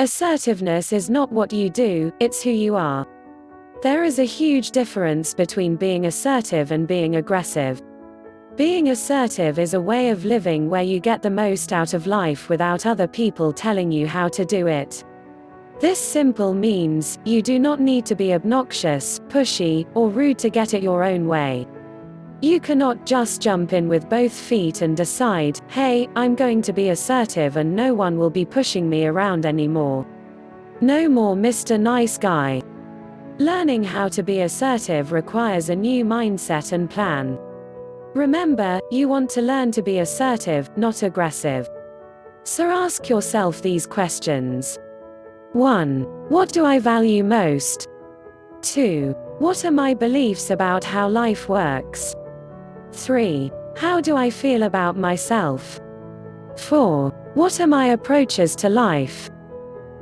Assertiveness is not what you do, it's who you are. There is a huge difference between being assertive and being aggressive. Being assertive is a way of living where you get the most out of life without other people telling you how to do it. This simple means, you do not need to be obnoxious, pushy, or rude to get it your own way. You cannot just jump in with both feet and decide, hey, I'm going to be assertive and no one will be pushing me around anymore. No more Mr. Nice Guy. Learning how to be assertive requires a new mindset and plan. Remember, you want to learn to be assertive, not aggressive. So ask yourself these questions. 1. What do I value most? 2. What are my beliefs about how life works? 3. How do I feel about myself? 4. What are my approaches to life?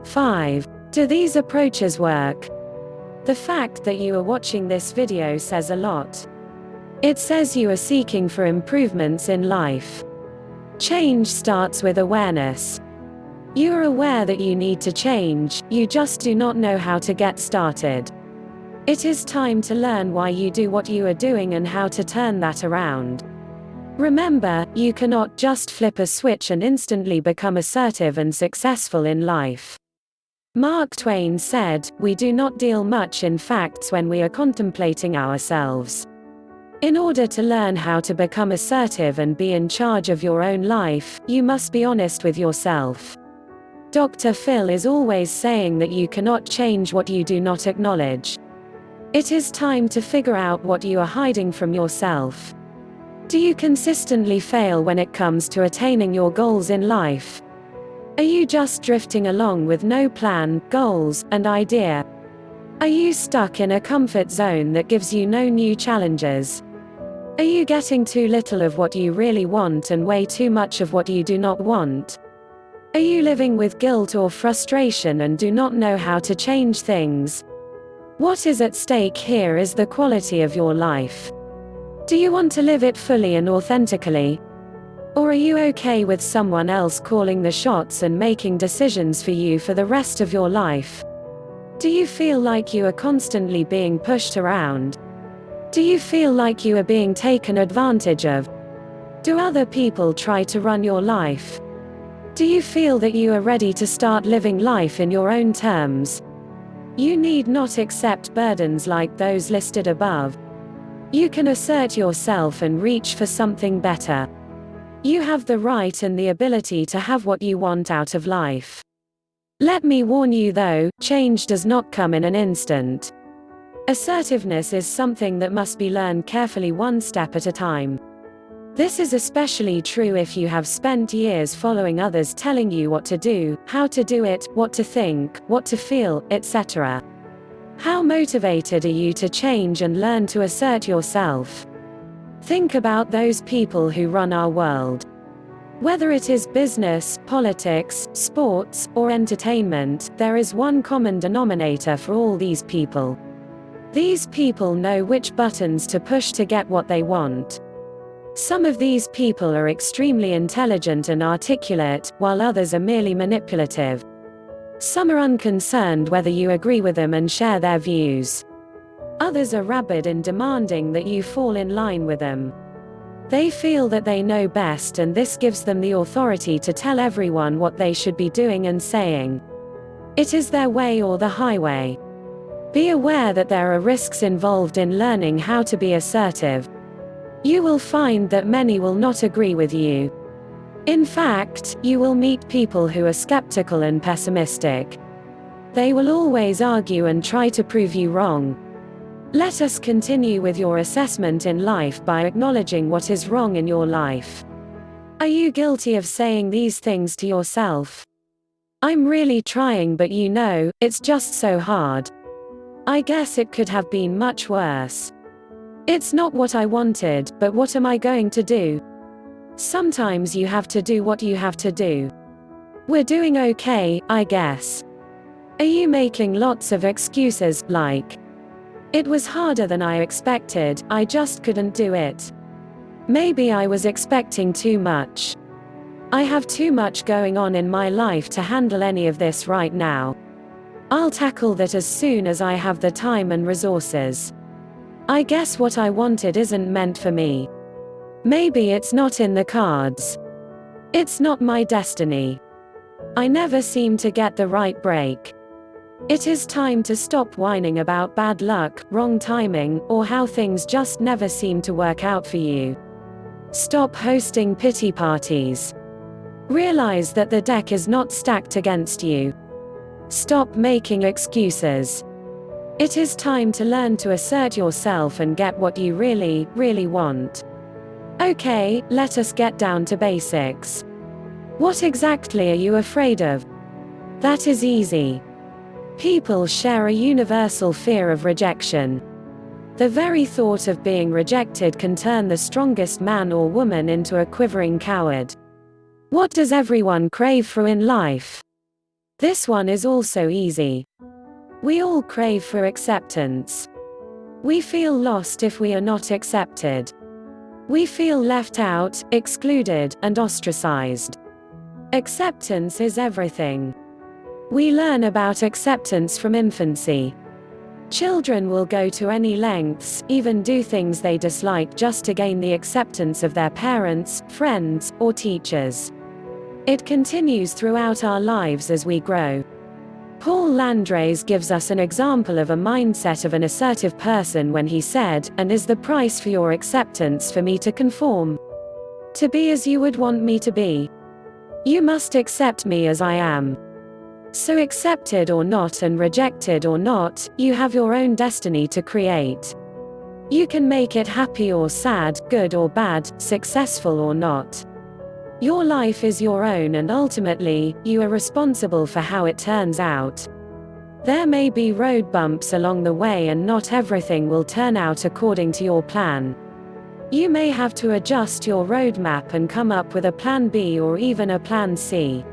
5. Do these approaches work? The fact that you are watching this video says a lot. It says you are seeking for improvements in life. Change starts with awareness. You are aware that you need to change, you just do not know how to get started. It is time to learn why you do what you are doing and how to turn that around. Remember, you cannot just flip a switch and instantly become assertive and successful in life. Mark Twain said, "We do not deal much in facts when we are contemplating ourselves." In order to learn how to become assertive and be in charge of your own life, you must be honest with yourself. Dr. Phil is always saying that you cannot change what you do not acknowledge. It is time to figure out what you are hiding from yourself. Do you consistently fail when it comes to attaining your goals in life? Are you just drifting along with no plan, goals, and idea? Are you stuck in a comfort zone that gives you no new challenges? Are you getting too little of what you really want and way too much of what you do not want? Are you living with guilt or frustration and do not know how to change things? What is at stake here is the quality of your life. Do you want to live it fully and authentically? Or are you okay with someone else calling the shots and making decisions for you for the rest of your life? Do you feel like you are constantly being pushed around? Do you feel like you are being taken advantage of? Do other people try to run your life? Do you feel that you are ready to start living life in your own terms? You need not accept burdens like those listed above. You can assert yourself and reach for something better. You have the right and the ability to have what you want out of life. Let me warn you though, change does not come in an instant. Assertiveness is something that must be learned carefully, one step at a time. This is especially true if you have spent years following others telling you what to do, how to do it, what to think, what to feel, etc. How motivated are you to change and learn to assert yourself? Think about those people who run our world. Whether it is business, politics, sports, or entertainment, there is one common denominator for all these people. These people know which buttons to push to get what they want. Some of these people are extremely intelligent and articulate, while others are merely manipulative. Some are unconcerned whether you agree with them and share their views. Others are rabid and demanding that you fall in line with them. They feel that they know best, and this gives them the authority to tell everyone what they should be doing and saying. It is their way or the highway. Be aware that there are risks involved in learning how to be assertive. You will find that many will not agree with you. In fact, you will meet people who are skeptical and pessimistic. They will always argue and try to prove you wrong. Let us continue with your assessment in life by acknowledging what is wrong in your life. Are you guilty of saying these things to yourself? I'm really trying, but you know, it's just so hard. I guess it could have been much worse. It's not what I wanted, but what am I going to do? Sometimes you have to do what you have to do. We're doing okay, I guess. Are you making lots of excuses, like, it was harder than I expected, I just couldn't do it. Maybe I was expecting too much. I have too much going on in my life to handle any of this right now. I'll tackle that as soon as I have the time and resources. I guess what I wanted isn't meant for me. Maybe it's not in the cards. It's not my destiny. I never seem to get the right break. It is time to stop whining about bad luck, wrong timing, or how things just never seem to work out for you. Stop hosting pity parties. Realize that the deck is not stacked against you. Stop making excuses. It is time to learn to assert yourself and get what you really, really want. Okay, let us get down to basics. What exactly are you afraid of? That is easy. People share a universal fear of rejection. The very thought of being rejected can turn the strongest man or woman into a quivering coward. What does everyone crave for in life? This one is also easy. We all crave for acceptance. We feel lost if we are not accepted. We feel left out, excluded, and ostracized. Acceptance is everything. We learn about acceptance from infancy. Children will go to any lengths, even do things they dislike just to gain the acceptance of their parents, friends, or teachers. It continues throughout our lives as we grow. Paul Landrace gives us an example of a mindset of an assertive person when he said, "And is the price for your acceptance for me to conform? To be as you would want me to be? You must accept me as I am." So accepted or not and rejected or not, you have your own destiny to create. You can make it happy or sad, good or bad, successful or not. Your life is your own and ultimately, you are responsible for how it turns out. There may be road bumps along the way and not everything will turn out according to your plan. You may have to adjust your roadmap and come up with a plan B or even a plan C.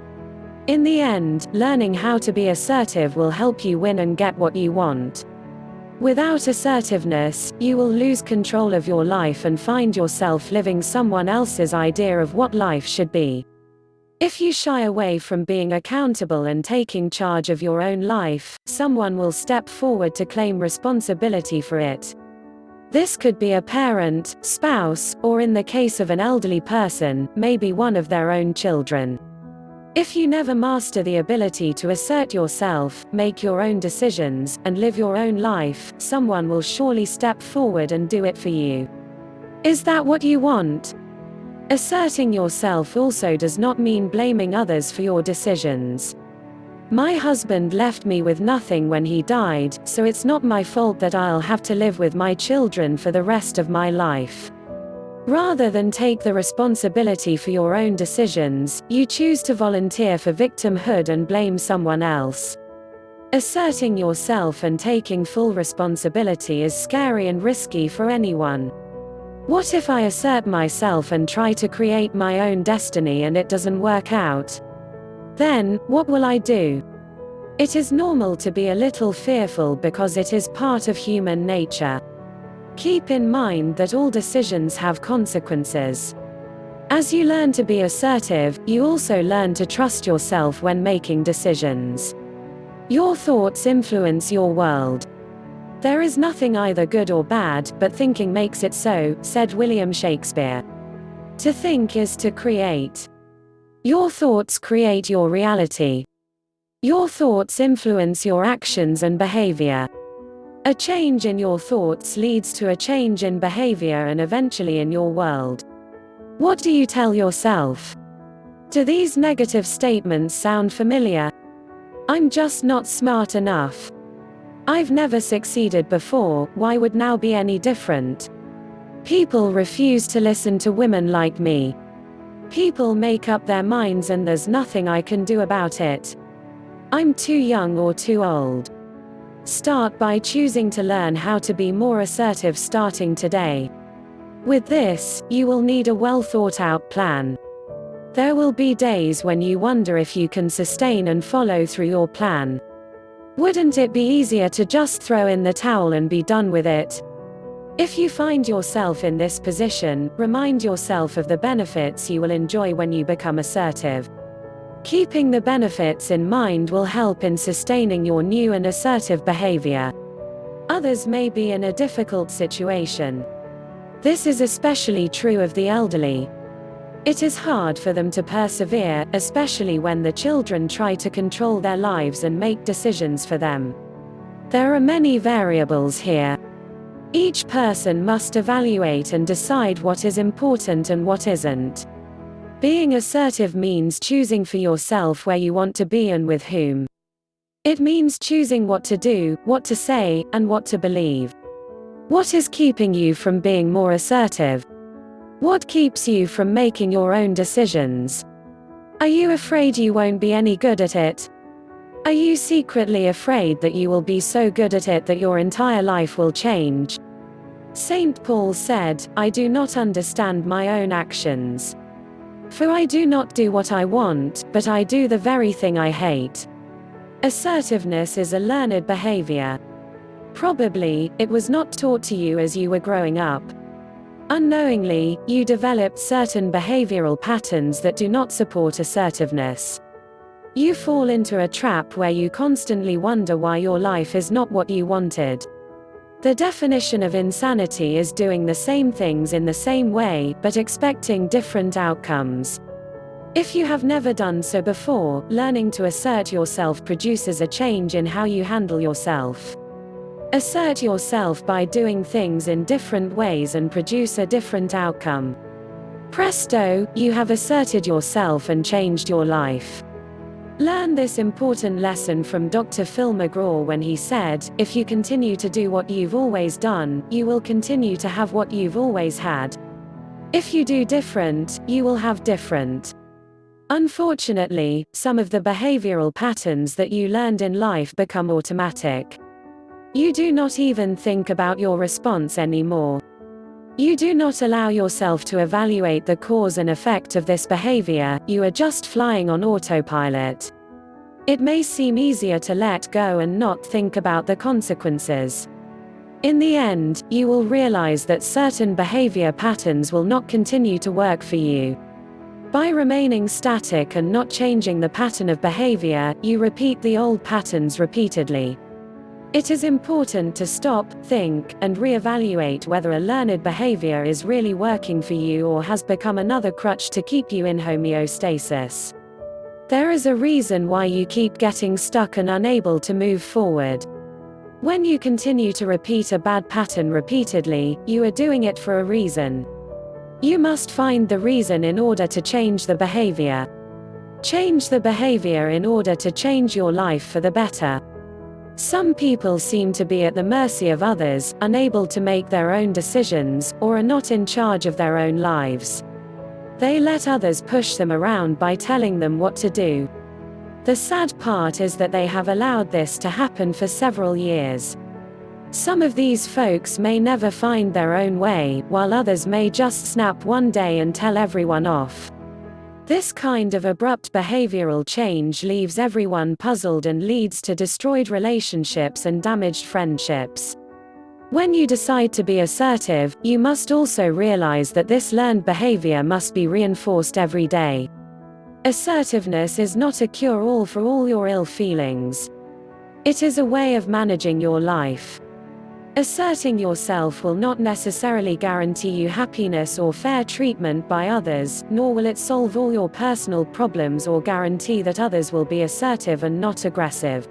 In the end, learning how to be assertive will help you win and get what you want. Without assertiveness, you will lose control of your life and find yourself living someone else's idea of what life should be. If you shy away from being accountable and taking charge of your own life, someone will step forward to claim responsibility for it. This could be a parent, spouse, or in the case of an elderly person, maybe one of their own children. If you never master the ability to assert yourself, make your own decisions, and live your own life, someone will surely step forward and do it for you. Is that what you want? Asserting yourself also does not mean blaming others for your decisions. My husband left me with nothing when he died, so it's not my fault that I'll have to live with my children for the rest of my life. Rather than take the responsibility for your own decisions, you choose to volunteer for victimhood and blame someone else. Asserting yourself and taking full responsibility is scary and risky for anyone. What if I assert myself and try to create my own destiny and it doesn't work out? Then, what will I do? It is normal to be a little fearful because it is part of human nature. Keep in mind that all decisions have consequences. As you learn to be assertive, you also learn to trust yourself when making decisions. Your thoughts influence your world. There is nothing either good or bad, but thinking makes it so, said William Shakespeare. To think is to create. Your thoughts create your reality. Your thoughts influence your actions and behavior. A change in your thoughts leads to a change in behavior and eventually in your world. What do you tell yourself? Do these negative statements sound familiar? I'm just not smart enough. I've never succeeded before, why would now be any different? People refuse to listen to women like me. People make up their minds and there's nothing I can do about it. I'm too young or too old. Start by choosing to learn how to be more assertive starting today. With this, you will need a well-thought-out plan. There will be days when you wonder if you can sustain and follow through your plan. Wouldn't it be easier to just throw in the towel and be done with it? If you find yourself in this position, remind yourself of the benefits you will enjoy when you become assertive. Keeping the benefits in mind will help in sustaining your new and assertive behavior. Others may be in a difficult situation. This is especially true of the elderly. It is hard for them to persevere, especially when the children try to control their lives and make decisions for them. There are many variables here. Each person must evaluate and decide what is important and what isn't. Being assertive means choosing for yourself where you want to be and with whom. It means choosing what to do, what to say, and what to believe. What is keeping you from being more assertive? What keeps you from making your own decisions? Are you afraid you won't be any good at it? Are you secretly afraid that you will be so good at it that your entire life will change? St. Paul said, "I do not understand my own actions. For I do not do what I want, but I do the very thing I hate." Assertiveness is a learned behavior. Probably, it was not taught to you as you were growing up. Unknowingly, you developed certain behavioral patterns that do not support assertiveness. You fall into a trap where you constantly wonder why your life is not what you wanted. The definition of insanity is doing the same things in the same way, but expecting different outcomes. If you have never done so before, learning to assert yourself produces a change in how you handle yourself. Assert yourself by doing things in different ways and produce a different outcome. Presto, you have asserted yourself and changed your life. Learn this important lesson from Dr. Phil McGraw when he said, "If you continue to do what you've always done, you will continue to have what you've always had. If you do different, you will have different." Unfortunately, some of the behavioral patterns that you learned in life become automatic. You do not even think about your response anymore. You do not allow yourself to evaluate the cause and effect of this behavior, you are just flying on autopilot. It may seem easier to let go and not think about the consequences. In the end, you will realize that certain behavior patterns will not continue to work for you. By remaining static and not changing the pattern of behavior, you repeat the old patterns repeatedly. It is important to stop, think, and reevaluate whether a learned behavior is really working for you or has become another crutch to keep you in homeostasis. There is a reason why you keep getting stuck and unable to move forward. When you continue to repeat a bad pattern repeatedly, you are doing it for a reason. You must find the reason in order to change the behavior. Change the behavior in order to change your life for the better. Some people seem to be at the mercy of others, unable to make their own decisions, or are not in charge of their own lives. They let others push them around by telling them what to do. The sad part is that they have allowed this to happen for several years. Some of these folks may never find their own way, while others may just snap one day and tell everyone off. This kind of abrupt behavioral change leaves everyone puzzled and leads to destroyed relationships and damaged friendships. When you decide to be assertive, you must also realize that this learned behavior must be reinforced every day. Assertiveness is not a cure-all for all your ill feelings. It is a way of managing your life. Asserting yourself will not necessarily guarantee you happiness or fair treatment by others, nor will it solve all your personal problems or guarantee that others will be assertive and not aggressive.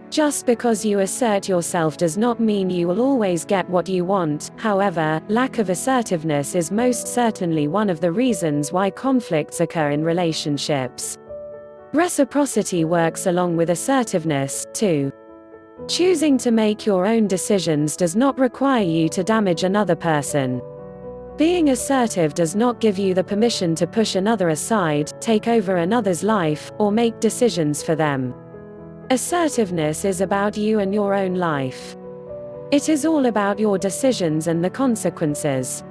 Just because you assert yourself does not mean you will always get what you want. However, lack of assertiveness is most certainly one of the reasons why conflicts occur in relationships. Reciprocity works along with assertiveness, too. Choosing to make your own decisions does not require you to damage another person. Being assertive does not give you the permission to push another aside, take over another's life, or make decisions for them. Assertiveness is about you and your own life. It is all about your decisions and the consequences.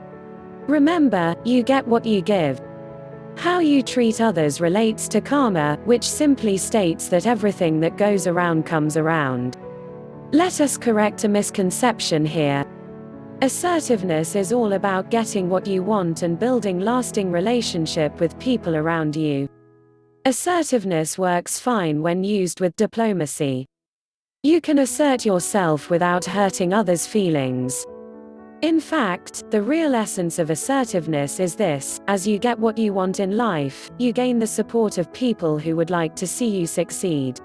Remember, you get what you give. How you treat others relates to karma, which simply states that everything that goes around comes around. Let us correct a misconception here. Assertiveness is all about getting what you want and building lasting relationship with people around you. Assertiveness works fine when used with diplomacy. You can assert yourself without hurting others' feelings. In fact, the real essence of assertiveness is this: as you get what you want in life, you gain the support of people who would like to see you succeed.